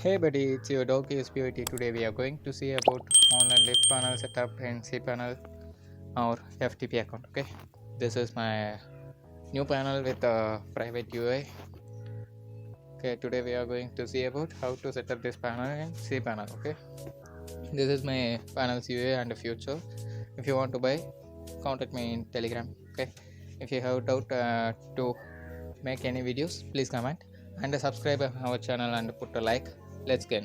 Hey buddy, it's your dog USPOT. Today we are going to see about online LIB panel setup and cPanel or FTP account. Okay, this is my new panel with a private UI. Okay, today we are going to see about how to set up this panel and cPanel. Okay, this is my panel's UI and the future. If you want to buy, contact me in Telegram. Okay, if you have doubt to make any videos, please comment and subscribe our channel and put a like. Let's get.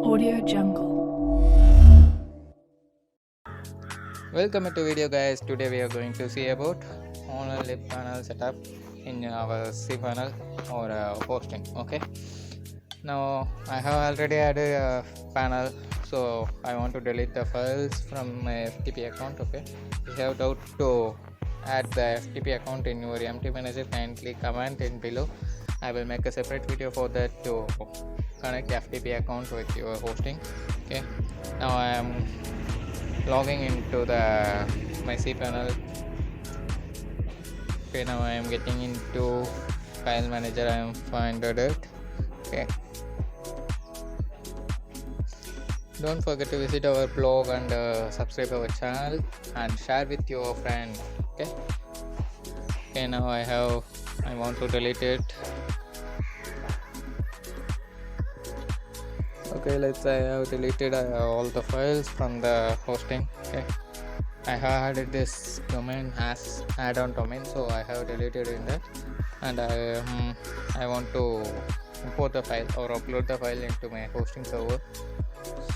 Audio Jungle. Welcome to video guys. Today we are going to see about online LIB panel setup in our cPanel or hosting. Okay, now I have already added a panel, so I want to delete the files from my FTP account. Okay, if you have doubt to add the FTP account in your MT manager, kindly comment in below. I will make a separate video for that to connect FTP account with your hosting. Okay, now I am logging into the my cPanel. Okay, now I am getting into file manager. I am finding it. Okay, don't forget to visit our blog and subscribe our channel and share with your friend. Okay, now I want to delete it. Okay, let's say I have deleted all the files from the hosting. Okay, I have added this domain as add-on domain, so I have deleted in that, and I want to import the file or upload the file into my hosting server.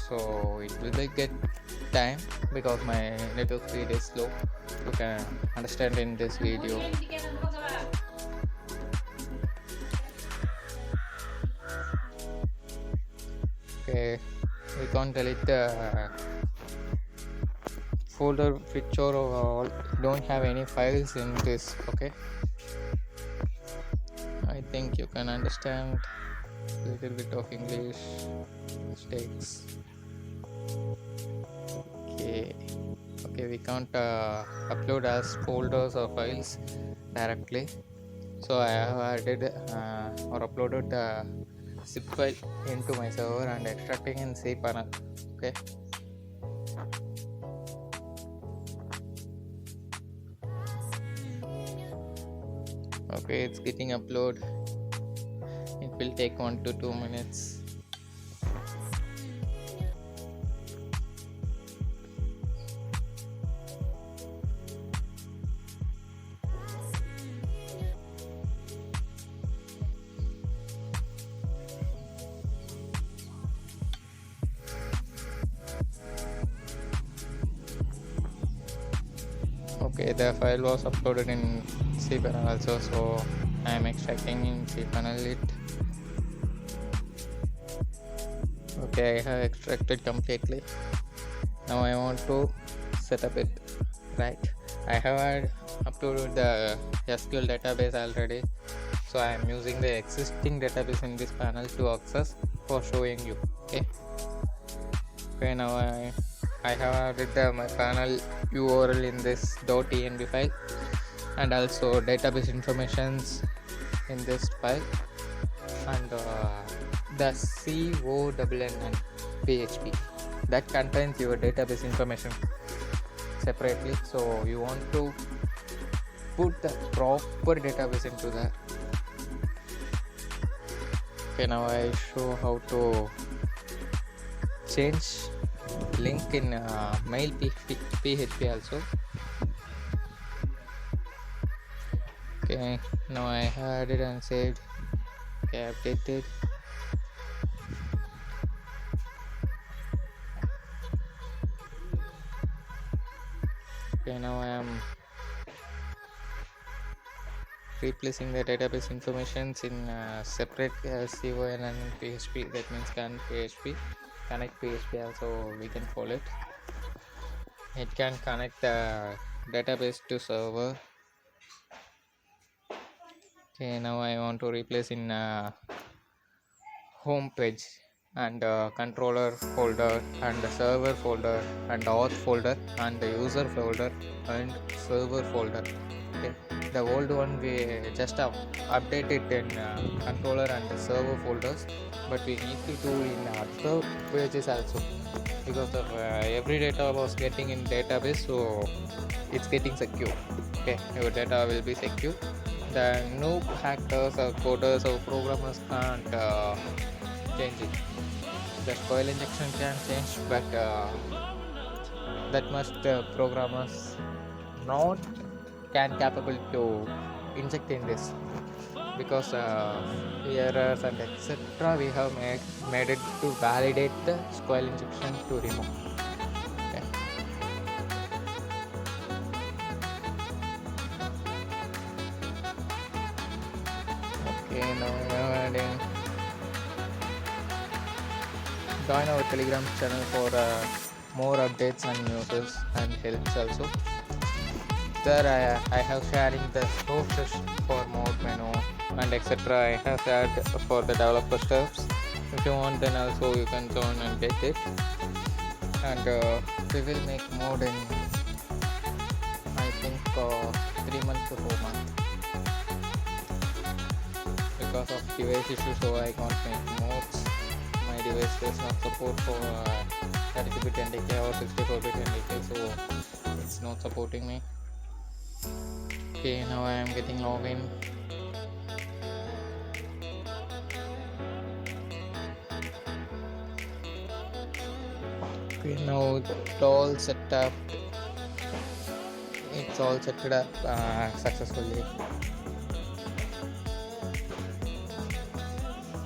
So it will get time because my network speed is slow. You can understand in this video. Okay, we can't delete the folder which or don't have any files in this. Okay, I think you can understand a little bit of English mistakes. Okay, we can't upload as folders or files directly, so I have added or uploaded the zip file into my server and extracting in cPanel. Okay, it's getting upload. It will take 1 to 2 minutes. Okay, the file was uploaded in cPanel also, so I am extracting in cPanel it. Okay, I have extracted completely. Now I want to set up it. Right, I have uploaded the SQL database already, so I am using the existing database in this panel to access for showing you. Okay, now I have added my panel URL in this .env file and also database informations in this file and the CONN PHP that contains your database information separately. So you want to put the proper database into that. Okay, now I show how to change link in mail PHP also. Okay, now I had it and saved. Okay, updated. Okay, now I am replacing the database informations in separate CONN PHP. That means connect PHP also we can call it. It can connect the database to server. Okay, now I want to replace in home page and controller folder and the server folder and auth folder and the user folder and server folder. Okay, The old one we just update it in controller and the server folders, but we need to do in other pages also, because of every data was getting in database, so it's getting secure. Okay, your data will be secure. The noob hackers or coders or programmers can't change it. The spoil injection can change, but that must programmers not can capable to inject in this, because errors and etc we have made it to validate the spoil injection to remove. Okay. Okay, now we are adding, join our Telegram channel for more updates and news and helps also. There I have sharing the sources for more menu and etc. I have shared for the developer stuffs. If you want, then also you can join and get it. And we will make mode in, I think, 3 months to 4 months. Because of device issue, so I can't make modes. My device does not support for 32-bit NDK or 64-bit NDK, so it's not supporting me. Okay, now I am getting login. Okay, now it's all set up. It's all set up successfully.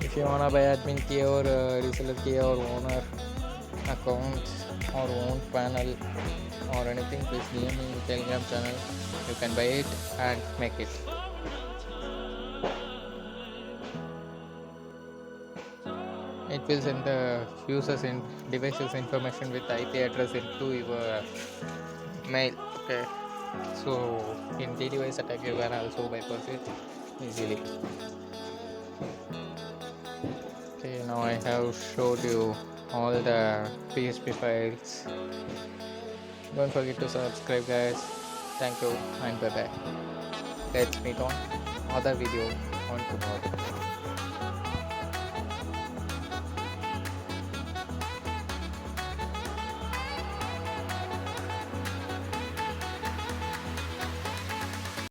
If you wanna buy admin key or reseller key or owner account or own panel or anything, please DM me in Telegram channel. You can buy it and make it. It will send the users in devices information with IP address into your mail. Okay, so in the device attack you can also bypass it easily. Okay, now I have showed you all the PHP files. Don't forget to subscribe, guys. Thank you and bye bye. Let's meet on other video on tomorrow.